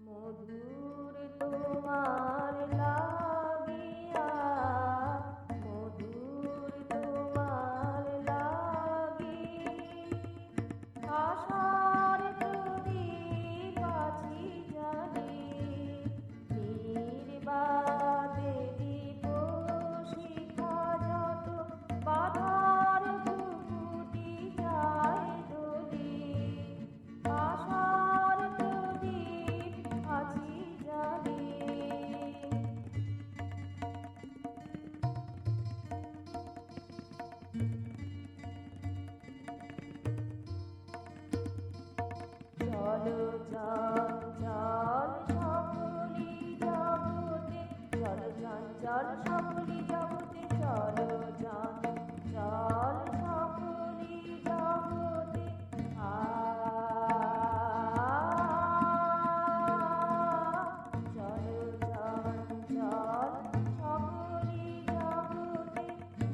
মধুর তোমার লাগিয়া, মধুর তোমার লাগি, আশার প্রদীপ আছি জানি, নির্বাতে দীপ শিখা যত বাধার ভুকুটি যায় দলি, আশার প্রদীপ আছি জানি। চলো চঞ্চল সকলি জগতে, চলো চঞ্চল সকলি জগতে, চলো চঞ্চল সকলি জগতে, চলো চঞ্চল সকলি জগতে,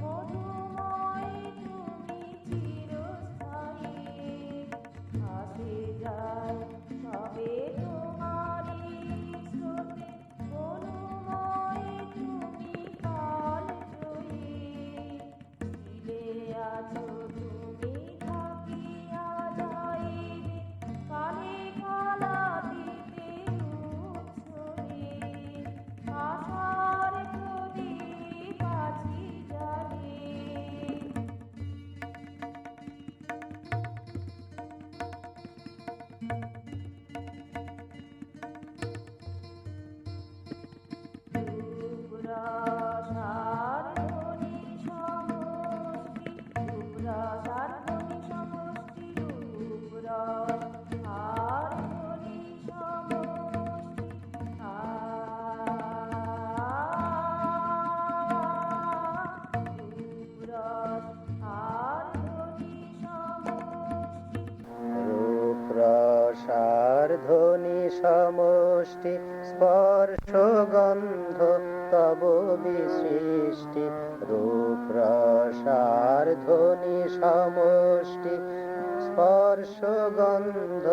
মধুময় তুমি চিরস্থায়ী, আসে যায় সবে তোমারি স্রোতে, অনুময় তুমি কাল জয়ী, ছিলে আছো তুমি থাকিয়া যাইবে, কালে কালাতীতে উৎসবে, আশার প্রদীপ আছি জানি। রূপরসার ধ্বনি সমষ্টি, রূপরসার ধ্বনি সমষ্টি, রূপরসার ধ্বনি সমষ্টি, রূপরসার ধ্বনি সমষ্টি। রূপ রসার ধ্বনি সমষ্টি, স্পর্শ গন্ধ তব বিসৃষ্টি, রূপ রসার ধ্বনি সমষ্টি, স্পর্শ গন্ধ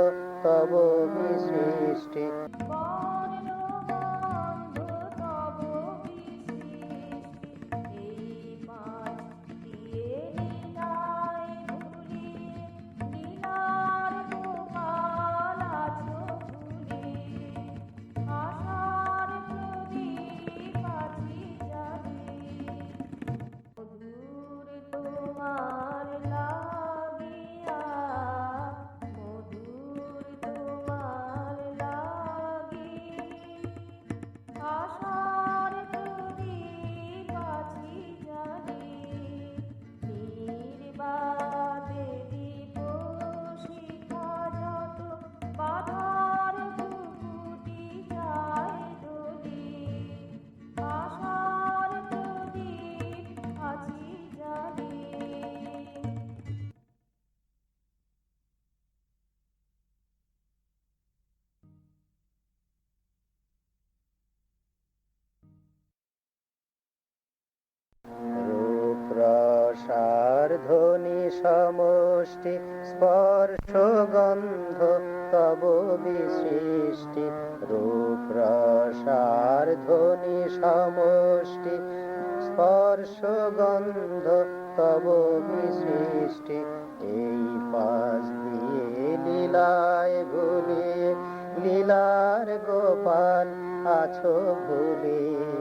তব বিসৃষ্টি। বর্ণগন্ধ তব বিসৃষ্টি, এই পাঁচ দিয়ে লীলায় ভুলিয়ে, লীলার গোপাল আছো ভুলিয়ে, আশার প্রদীপ আছি জানি। মধুর তোমার লাগিয়া, মধুর তোমার লাগি, আশার প্রদীপ আছি জানি, নির্বাতে দীপ শিখা যত বাধার ভুকুটি যায় দলি, আশার প্রদীপ আছি জানি। রূপ রসার ধ্বনি সমষ্টি, স্পর্শ গন্ধ তব বিসৃষ্টি, রূপ রসার ধ্বনি সমষ্টি, স্পর্শ গন্ধ তব বিসৃষ্টি। এই পাশ দিয়ে লীলায় ভুলিয়ে, লীলার গোপাল আছো ভুলিয়ে,